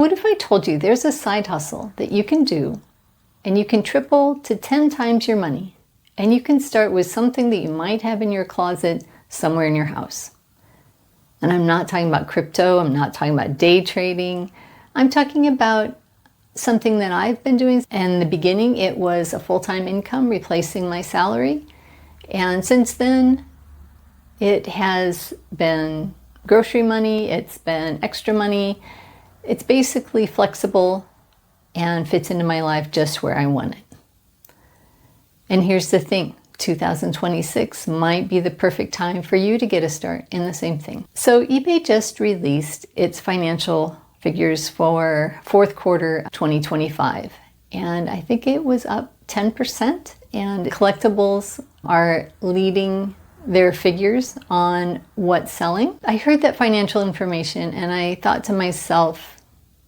What if I told you there's a side hustle that you can do and you can triple to 10 times your money, and you can start with something that you might have in your closet somewhere in your house? And I'm not talking about crypto, I'm not talking about day trading, I'm talking about something that I've been doing. In the beginning, it was a full-time income replacing my salary. And since then, it has been grocery money, it's been extra money. It's basically flexible and fits into my life just where I want it. And here's the thing, 2026 might be the perfect time for you to get a start in the same thing. So eBay just released its financial figures for fourth quarter 2025. And I think it was up 10%, and collectibles are leading their figures on what's selling. I heard that financial information and I thought to myself,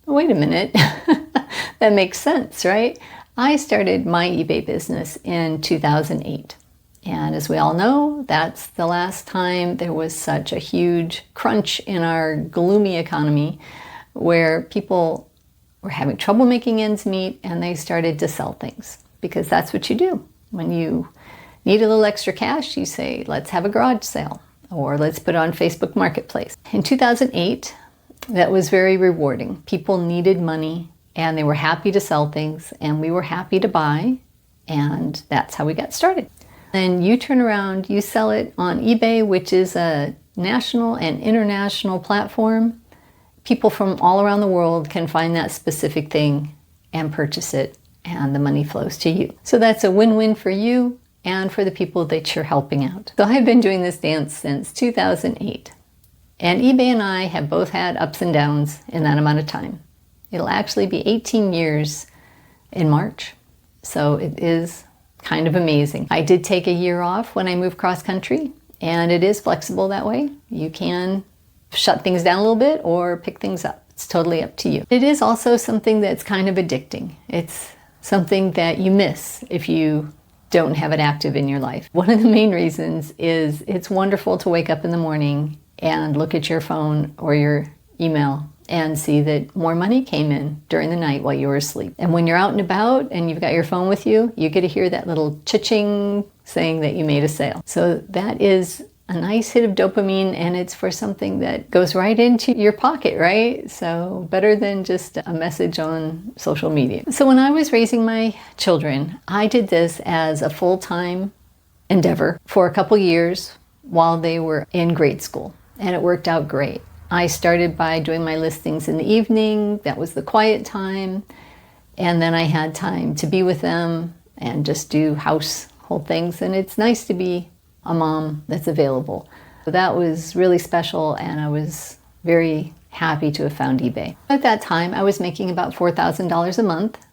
wait a minute, that makes sense, right? I started my eBay business in 2008. And as we all know, that's the last time there was such a huge crunch in our gloomy economy where people were having trouble making ends meet, and they started to sell things, because that's what you do. When you need a little extra cash, you say, let's have a garage sale, or let's put it on Facebook Marketplace. In 2008, that was very rewarding. People needed money and they were happy to sell things, and we were happy to buy, and that's how we got started. Then you turn around, you sell it on eBay, which is a national and international platform. People from all around the world can find that specific thing and purchase it, and the money flows to you. So that's a win-win for you and for the people that you're helping out. So I've been doing this dance since 2008. And eBay and I have both had ups and downs in that amount of time. It'll actually be 18 years in March. So it is kind of amazing. I did take a year off when I moved cross country, and it is flexible that way. You can shut things down a little bit or pick things up. It's totally up to you. It is also something that's kind of addicting. It's something that you miss if you don't have it active in your life. One of the main reasons is it's wonderful to wake up in the morning and look at your phone or your email and see that more money came in during the night while you were asleep. And when you're out and about and you've got your phone with you, you get to hear that little cha-ching saying that you made a sale. So that is a nice hit of dopamine, and it's for something that goes right into your pocket, right? So better than just a message on social media. So when I was raising my children, I did this as a full-time endeavor for a couple years while they were in grade school, and it worked out great. I started by doing my listings in the evening. That was the quiet time. And then I had time to be with them and just do household things. And it's nice to be a mom that's available. So that was really special, and I was very happy to have found eBay. At that time, I was making about $4,000 a month,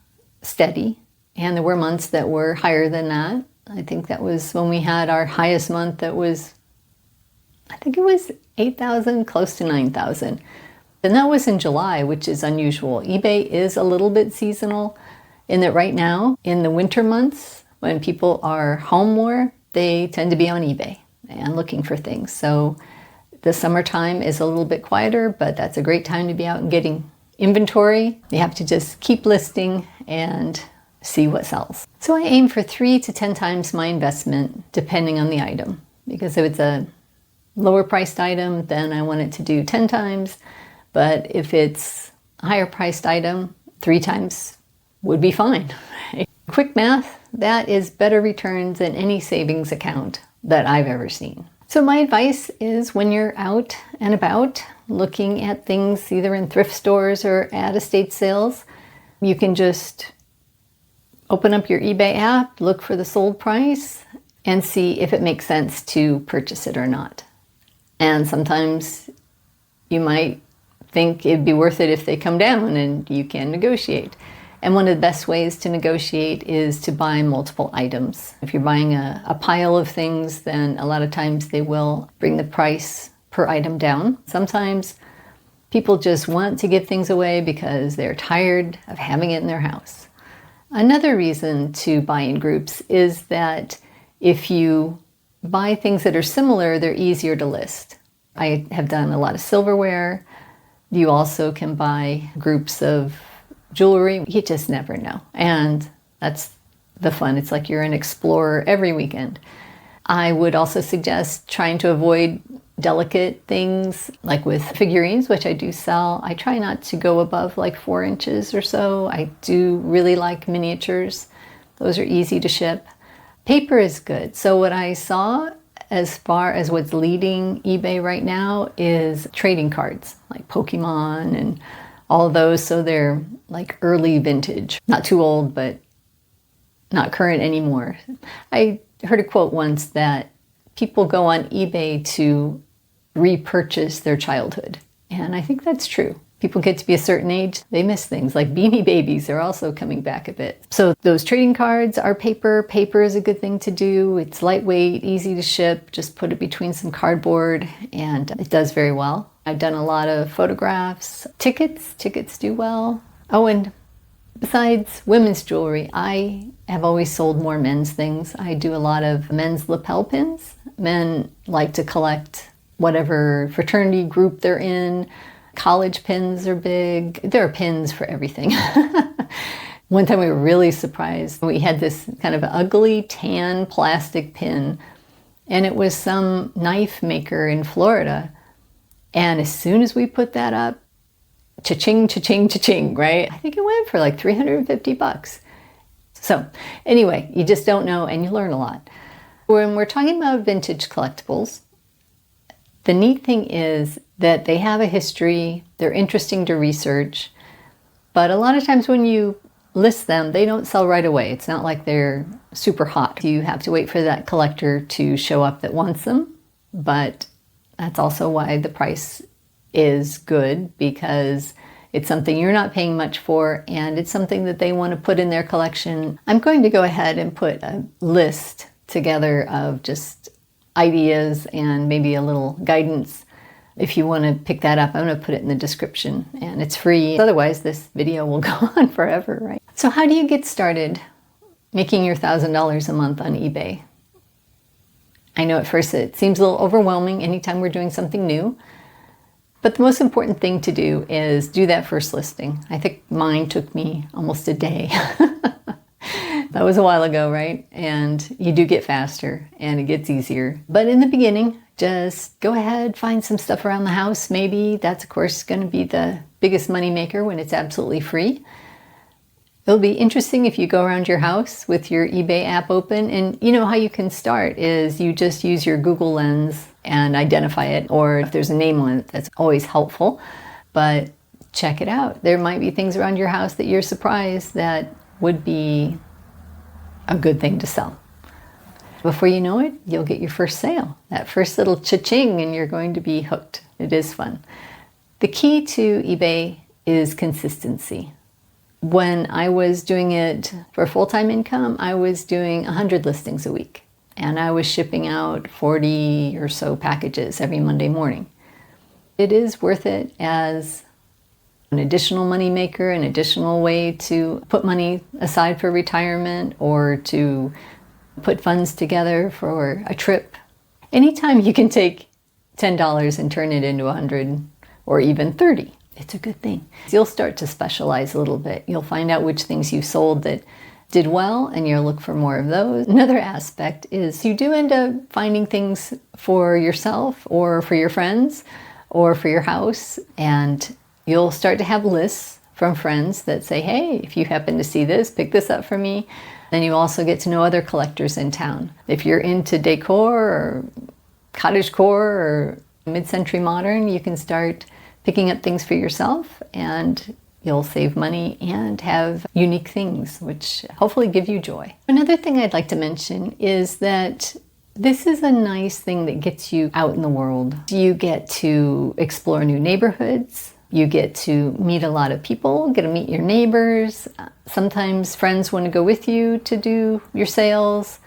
steady, and there were months that were higher than that. I think that was when we had our highest month that was, I think it was 8,000, close to 9,000. And that was in July, which is unusual. eBay is a little bit seasonal in that right now, in the winter months, when people are home more, they tend to be on eBay and looking for things. So the summertime is a little bit quieter, but that's a great time to be out and getting inventory. You have to just keep listing and see what sells. So I aim for 3 to 10 times my investment, depending on the item. Because if it's a lower priced item, then I want it to do 10 times. But if it's a higher priced item, 3 times would be fine. Quick math, that is better returns than any savings account that I've ever seen. So my advice is, when you're out and about looking at things either in thrift stores or at estate sales, you can just open up your eBay app, look for the sold price, and see if it makes sense to purchase it or not. And sometimes you might think it'd be worth it if they come down, and you can negotiate. And one of the best ways to negotiate is to buy multiple items. If you're buying a pile of things, then a lot of times they will bring the price per item down. Sometimes people just want to give things away because they're tired of having it in their house. Another reason to buy in groups is that if you buy things that are similar, they're easier to list. I have done a lot of silverware, You also can buy groups of jewelry. You just never know. And that's the fun. It's like you're an explorer every weekend. I would also suggest trying to avoid delicate things, like with figurines, which I do sell. I try not to go above like 4 inches or so. I do really like miniatures. Those are easy to ship. Paper is good. So what I saw as far as what's leading eBay right now is trading cards, like Pokemon and all of those. So they're like early vintage, not too old, but not current anymore. I heard a quote once that people go on eBay to repurchase their childhood. And I think that's true. People get to be a certain age, they miss things, like Beanie Babies are also coming back a bit. So those trading cards are paper. Paper is a good thing to do. It's lightweight, easy to ship. Just put it between some cardboard and it does very well. I've done a lot of photographs. Tickets do well. Oh, and besides women's jewelry, I have always sold more men's things. I do a lot of men's lapel pins. Men like to collect whatever fraternity group they're in. College pins are big. There are pins for everything. One time we were really surprised. We had this kind of ugly tan plastic pin, and it was some knife maker in Florida. And as soon as we put that up, cha-ching, cha-ching, cha-ching, right? I think it went for like $350. So anyway, you just don't know and you learn a lot. When we're talking about vintage collectibles, the neat thing is that they have a history, they're interesting to research, but a lot of times when you list them, they don't sell right away. It's not like they're super hot. You have to wait for that collector to show up that wants them, but that's also why the price is good, because it's something you're not paying much for and it's something that they want to put in their collection. I'm going to go ahead and put a list together of just ideas and maybe a little guidance. If you want to pick that up, I'm going to put it in the description and it's free. Otherwise, this video will go on forever, right? So how do you get started making your $1,000 a month on eBay? I know at first it seems a little overwhelming anytime we're doing something new, but the most important thing to do is do that first listing. I think mine took me almost a day. That was a while ago, right? And you do get faster and it gets easier. But in the beginning, just go ahead, find some stuff around the house. Maybe that's, of course, going to be the biggest money maker when it's absolutely free. It'll be interesting if you go around your house with your eBay app open, and you know how you can start is you just use your Google Lens and identify it, or if there's a name on it, that's always helpful. But check it out. There might be things around your house that you're surprised that would be a good thing to sell. Before you know it, you'll get your first sale, that first little cha-ching, and you're going to be hooked. It is fun. The key to eBay is consistency. When I was doing it for full-time income, I was doing 100 listings a week, and I was shipping out 40 or so packages every Monday morning. It is worth it as an additional money maker, an additional way to put money aside for retirement or to put funds together for a trip. Anytime you can take $10 and turn it into 100 or even 30, it's a good thing. You'll start to specialize a little bit. You'll find out which things you sold that did well and you'll look for more of those. Another aspect is you do end up finding things for yourself or for your friends or for your house, and you'll start to have lists from friends that say, hey, if you happen to see this, pick this up for me. Then you also get to know other collectors in town. If you're into decor or cottagecore or mid-century modern, you can start picking up things for yourself and you'll save money and have unique things, which hopefully give you joy. Another thing I'd like to mention is that this is a nice thing that gets you out in the world. You get to explore new neighborhoods. You get to meet a lot of people, get to meet your neighbors. Sometimes friends want to go with you to do your sales.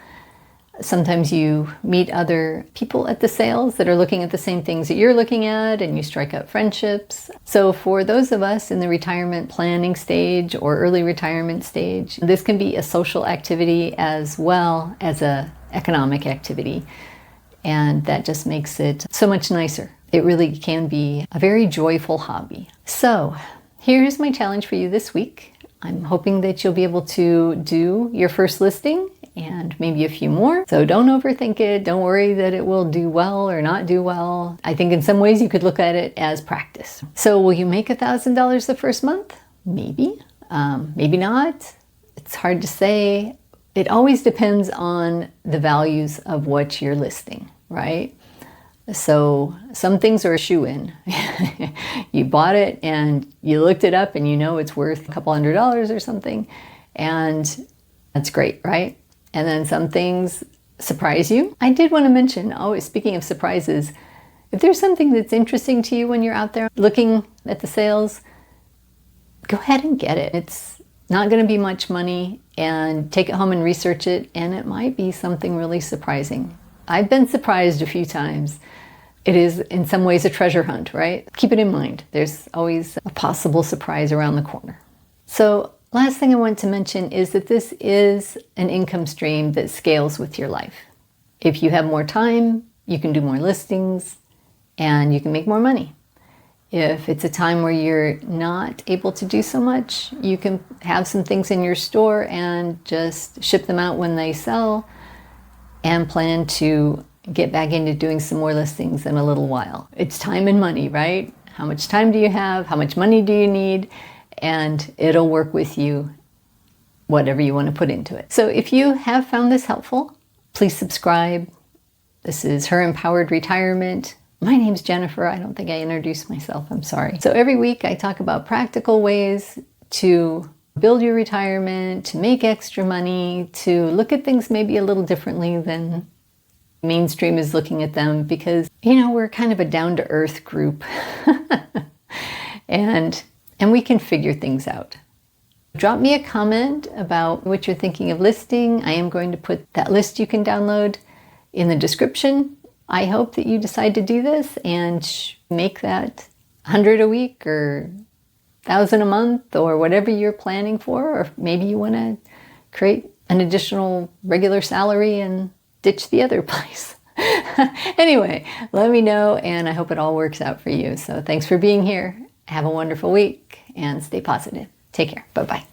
Sometimes you meet other people at the sales that are looking at the same things that you're looking at, and you strike up friendships. So for those of us in the retirement planning stage or early retirement stage, this can be a social activity as well as an economic activity. And that just makes it so much nicer. it really can be a very joyful hobby. So here's my challenge for you this week. I'm hoping that you'll be able to do your first listing and maybe a few more. So don't overthink it. Don't worry that it will do well or not do well. I think in some ways you could look at it as practice. So will you make $1,000 the first month? Maybe, maybe not. It's hard to say. It always depends on the values of what you're listing, right? So some things are a shoe-in. You bought it and you looked it up and you know it's worth a couple $100s or something, and that's great, right? And then some things surprise you. I did want to mention, speaking of surprises, if there's something that's interesting to you when you're out there looking at the sales, go ahead and get it. It's not going to be much money, and take it home and research it, and it might be something really surprising. I've been surprised a few times. It is in some ways a treasure hunt, right? Keep it in mind. There's always a possible surprise around the corner. So last thing I want to mention is that this is an income stream that scales with your life. If you have more time, you can do more listings and you can make more money. If it's a time where you're not able to do so much, you can have some things in your store and just ship them out when they sell and plan to get back into doing some more listings in a little while. It's time and money, right? How much time do you have? How much money do you need? And it'll work with you, whatever you want to put into it. So if you have found this helpful, please subscribe. This is Her Empowered Retirement. My name's Jennifer. I don't think I introduced myself. I'm sorry. So every week I talk about practical ways to build your retirement, to make extra money, to look at things maybe a little differently than mainstream is looking at them, because, you know, we're kind of a down-to-earth group and we can figure things out. Drop me a comment about what you're thinking of listing. I am going to put that list you can download in the description. I hope that you decide to do this and make that 100 a week or 1,000 a month or whatever you're planning for, or maybe you want to create an additional regular salary and ditch the other place. Anyway, let me know, and I hope it all works out for you. So thanks for being here. Have a wonderful week and stay positive. Take care. Bye-bye.